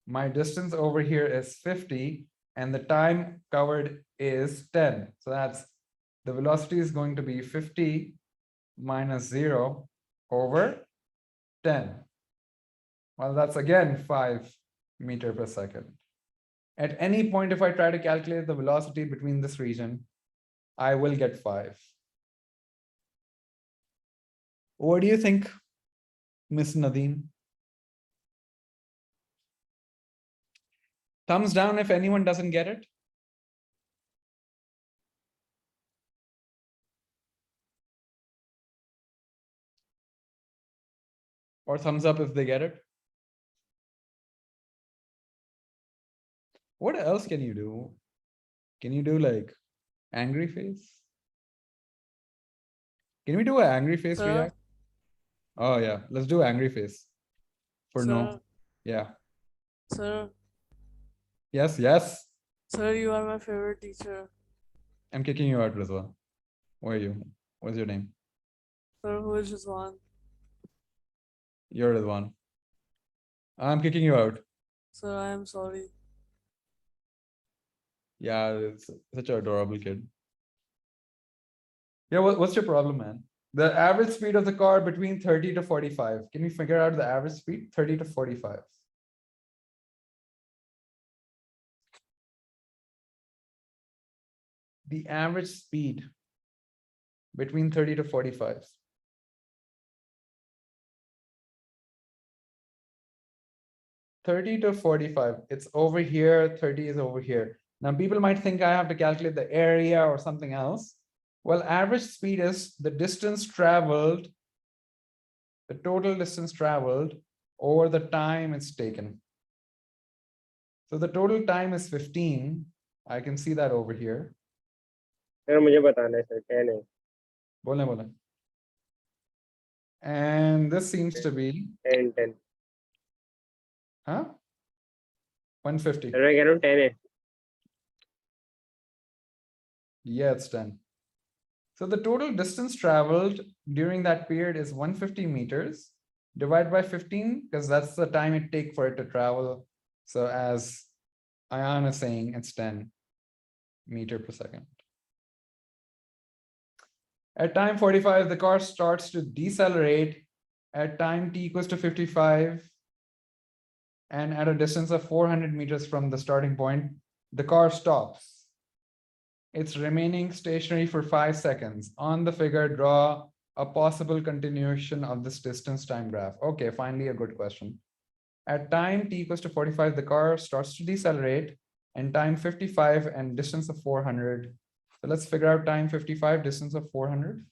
Speaker 1: My distance over here is 50 and the time covered is 10. So that's the velocity is going to be 50 minus 0 over 10. Well, that's again 5 meters per second. At any point, if I try to calculate the velocity between this region, I will get 5. What do you think, Miss Nadeem? Thumbs down if anyone doesn't get it. Or thumbs up if they get it. What else can you do? Can you do like angry face? Can we do an angry face
Speaker 7: Sir?
Speaker 1: react? Oh yeah, let's do angry face. For no.
Speaker 7: Sir,
Speaker 1: Yeah.
Speaker 7: sir,
Speaker 1: Yes, yes.
Speaker 7: sir, you are my favorite teacher.
Speaker 1: I'm kicking you out, Rizwan. Where are you? What's your name?
Speaker 7: Sir, who is Rizwan?
Speaker 1: You're Rizwan. I'm kicking you out.
Speaker 7: Sir, I am sorry.
Speaker 1: Yeah, it's such an adorable kid. Yeah, what's your problem, man? The average speed of the car between 30 to 45. Can you figure out the average speed? 30 to 45. The average speed between 30 to 45. $30 to $45. It's over here. 30 is over here. Now people might think I have to calculate the area or something else. Well, average speed is the distance traveled, the total distance traveled over the time it's taken. So the total time is 15. I can see that over here.
Speaker 6: Sir मुझे बताना है sir 10 है
Speaker 1: Bole. And this seems to be
Speaker 6: 10
Speaker 1: huh? 150.
Speaker 6: Sir मैं कह रहा हूँ 10 है
Speaker 1: Yeah, it's 10. So the total distance traveled during that period is 150 meters divided by 15 because that's the time it takes for it to travel. So as Ayan is saying, it's 10 meters per second. At time 45, the car starts to decelerate at time t equals to 55 and at a distance of 400 meters from the starting point, the car stops. It's remaining stationary for 5 seconds. On the figure, draw a possible continuation of this distance time graph. Okay, finally a good question. At time t equals to 45, the car starts to decelerate and time 55 and distance of 400. So let's figure out time 55, distance of 400.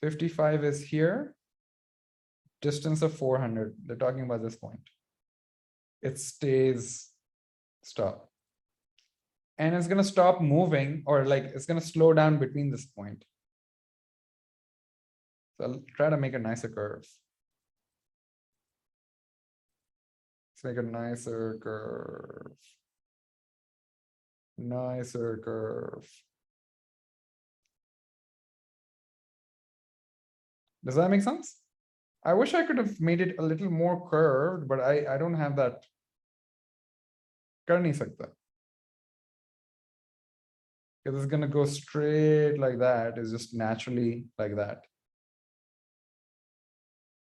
Speaker 1: 55 is here, distance of 400. They're talking about this point. It stays stop. And it's going to stop moving or like it's going to slow down between this point. So I'll try to make a nicer curve. Let's make a nicer curve. Nicer curve. Does that make sense? I wish I could have made it a little more curved, but I don't have that. Kar nahi sakta. Because it's going to go straight like that. It's just naturally like that.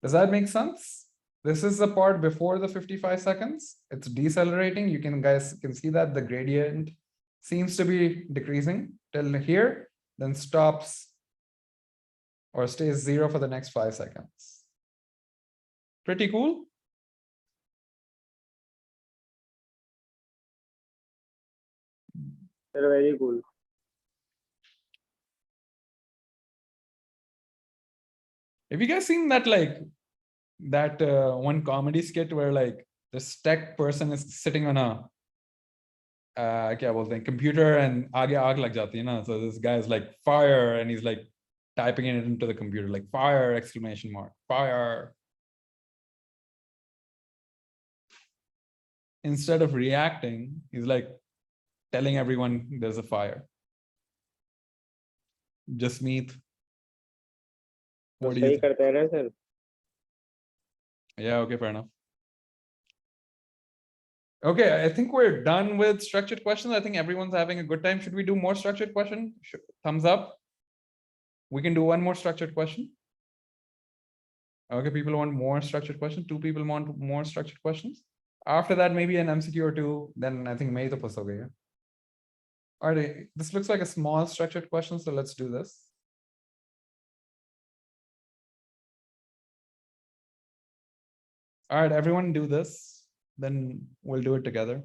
Speaker 1: Does that make sense? This is the part before the 55 seconds. It's decelerating. You guys can see that the gradient seems to be decreasing till here, then stops or stays 0 for the next 5 seconds. Pretty cool.
Speaker 6: Sir very cool
Speaker 1: Have you guys seen that that one comedy skit where like this tech person is sitting on a क्या बोलते हैं computer and आगे आग लग जाती है ना, so this guy is like fire and he's like typing it into the computer like fire exclamation mark fire. Instead of reacting, he's like telling everyone there's a fire. Jasmeet.
Speaker 6: तो
Speaker 1: What do you
Speaker 6: सही
Speaker 1: think?
Speaker 6: करते हैं ना sir?
Speaker 1: Yeah, okay, fair enough. Okay, I think we're done with structured questions. I think everyone's having a good time. Should we do more structured question? Thumbs up. We can do one more structured question. Okay, people want more structured questions. 2 people want more structured questions. After that, maybe an MCQ or 2. Then I think may to pass okay. All right, this looks like a small structured question, so let's do this. All right, everyone do this. Then we'll do it together.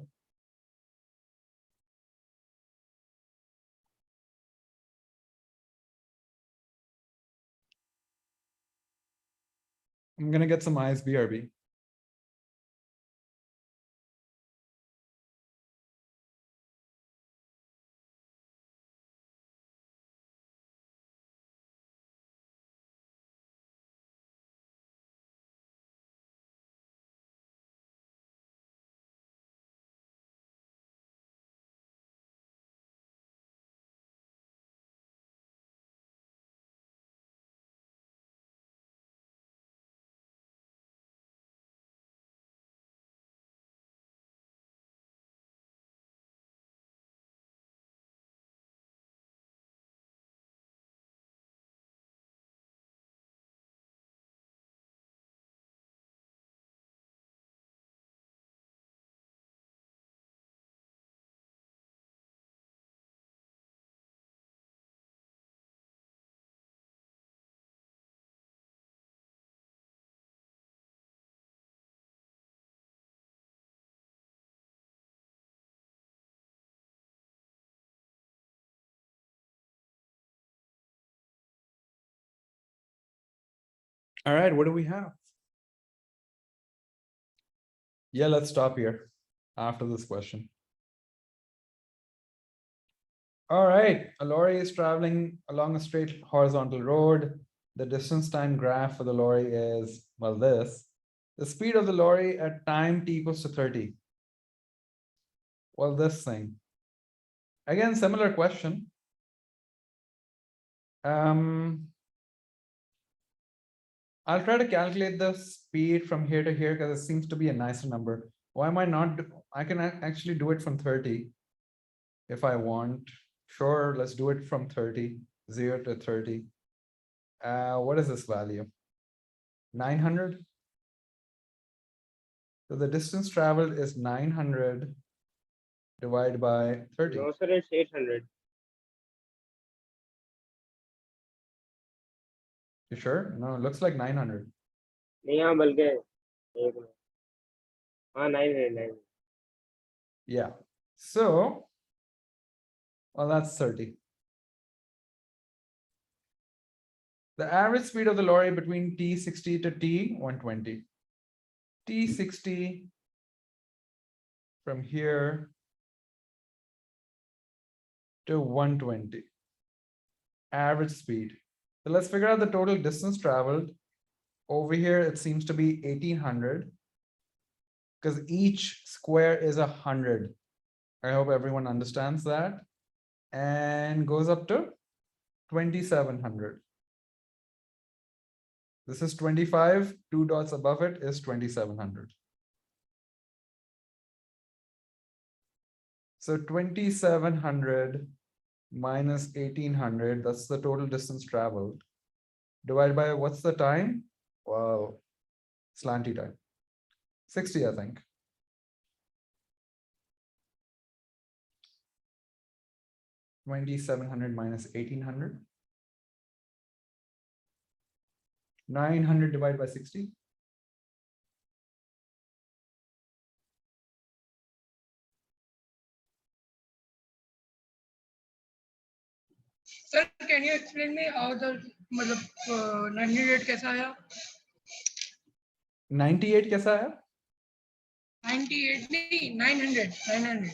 Speaker 1: I'm gonna get some eyes, BRB. All right, what do we have? Yeah, let's stop here after this question. All right, a lorry is traveling along a straight horizontal road. The distance time graph for the lorry is, well, this. The speed of the lorry at time t equals to 30. Well, this thing. Again, similar question. I'll try to calculate the speed from here to here because it seems to be a nicer number. Why am I not? I can actually do it from 30 if I want. Sure, let's do it from 30, 0 to 30. What is this value? 900. So the distance traveled is 900 divided by 30.
Speaker 6: No sir, it's 800.
Speaker 1: You sure? No, it looks like 900.
Speaker 6: नहीं हाँ बल्कि एक minute हाँ 900.
Speaker 1: Yeah. So, well, that's 30. The average speed of the lorry between T60 to T120. T60 from here to 120. Average speed. So let's figure out the total distance traveled. Over here, it seems to be 1800 because each square is 100. I hope everyone understands that. And goes up to 2700. This is 25, 2 dots above it is 2700. So 2700 minus 1800, that's the total distance traveled. Divided by what's the time? Well, slanty time. 60, I think. $2,700 minus 1800. 900 divided by 60.
Speaker 5: Sir, can you explain me how the 98 कैसा आया?
Speaker 1: 98 कैसा है?
Speaker 5: 98 नहीं 900.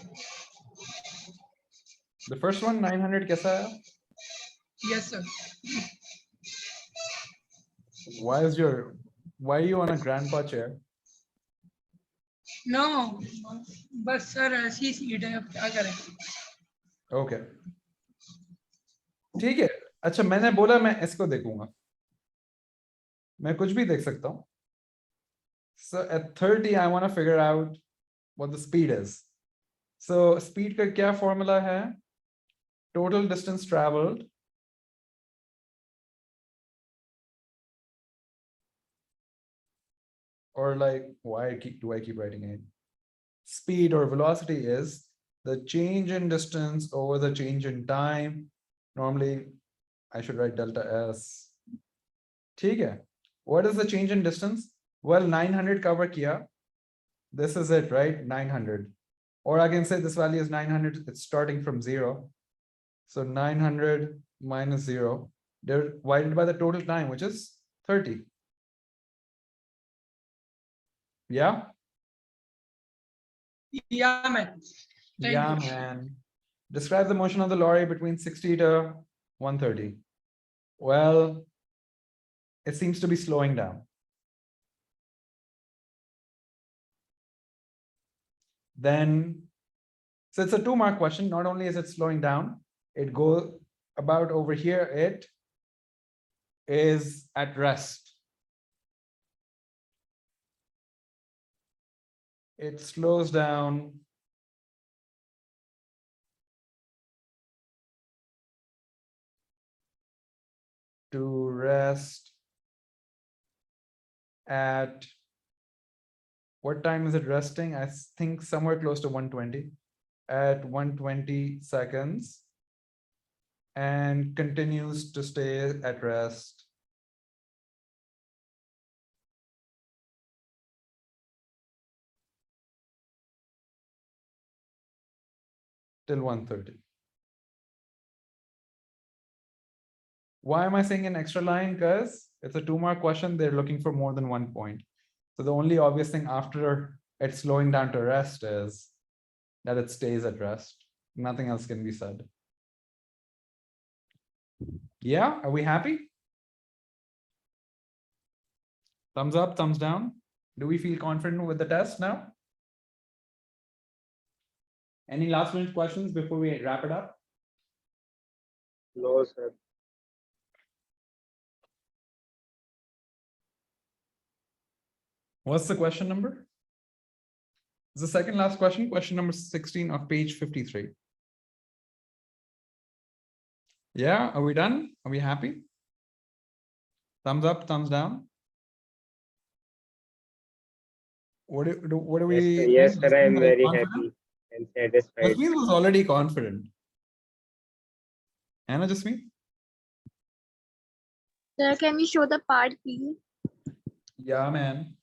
Speaker 1: The first one 900 कैसा है?
Speaker 5: Yes sir.
Speaker 1: Why are you on a grandpa chair?
Speaker 5: No, बस sir ऐसी seat है अब क्या करें?
Speaker 1: Okay. ठीक है. अच्छा मैंने बोला मैं इसको देखूंगा, मैं कुछ भी देख सकता हूँ. So at 30 I want to figure out what the speed is. So speed का क्या formula है? Total distance traveled or like why do I keep writing it? Speed or velocity is the change in distance over the change in time. Normally I should write delta S. ठीक है. What is the change in distance? Well, 900 cover किया. This is it, right? 900. Or I can say this value is 900. It's starting from 0. So 900 minus 0 divided by the total time, which is 30. Yeah?
Speaker 5: Yeah, man. Thank
Speaker 1: Yeah,
Speaker 5: you.
Speaker 1: man. Describe the motion of the lorry between 60 to 130. Well, it seems to be slowing down. Then, so it's a 2-mark question. Not only is it slowing down, it goes about over here, it is at rest. It slows down to rest at what time is it resting? I think somewhere close to 120 at 120 seconds and continues to stay at rest till 130. Why am I saying an extra line? Because it's a 2-mark question. They're looking for more than 1 point. So the only obvious thing after it slowing down to rest is that it stays at rest. Nothing else can be said. Yeah, are we happy? Thumbs up, thumbs down. Do we feel confident with the test now? Any last minute questions before we wrap it up?
Speaker 6: No, sir.
Speaker 1: What's the question number? It's the second last question, question number 16 of page 53. Yeah, are we done? Are we happy? Thumbs up, thumbs down. What do we?
Speaker 6: Yes, sir. I am
Speaker 1: Jasmeet,
Speaker 6: very
Speaker 1: confident?
Speaker 6: happy and satisfied.
Speaker 1: Jasmeet was already confident. Anna, Jasmeet?
Speaker 3: Sir, can we show the part, please?
Speaker 1: Yeah, man.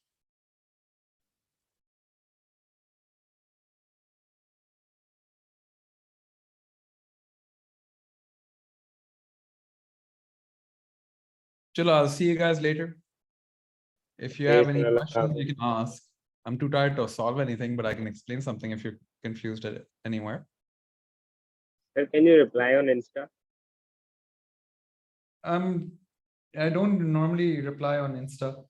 Speaker 1: Chalo, I'll see you guys later. If you have
Speaker 6: Yes,
Speaker 1: any
Speaker 6: sir.
Speaker 1: questions, you can ask. I'm too tired to solve anything, but I can explain something if you're confused at anywhere.
Speaker 6: Sir, can you reply on Insta?
Speaker 1: I don't normally reply on Insta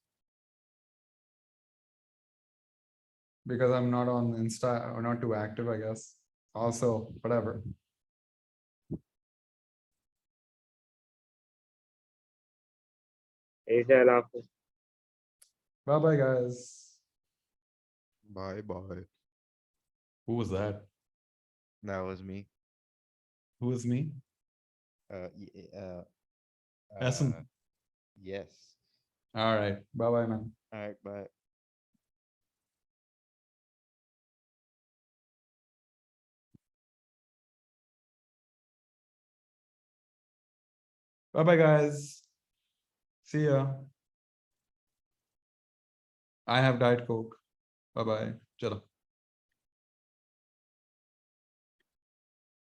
Speaker 1: because I'm not on Insta or not too active, I guess. Also, whatever.
Speaker 6: Yes, sir. Allah Hafiz.
Speaker 1: Bye bye, guys.
Speaker 8: Bye bye.
Speaker 1: Who was that?
Speaker 8: That was me.
Speaker 1: Who was me? Essen.
Speaker 8: Yes.
Speaker 1: All right. Bye bye, man.
Speaker 8: All right, bye.
Speaker 1: Bye bye, guys. See ya. I have Diet Coke. Bye bye. Chalo.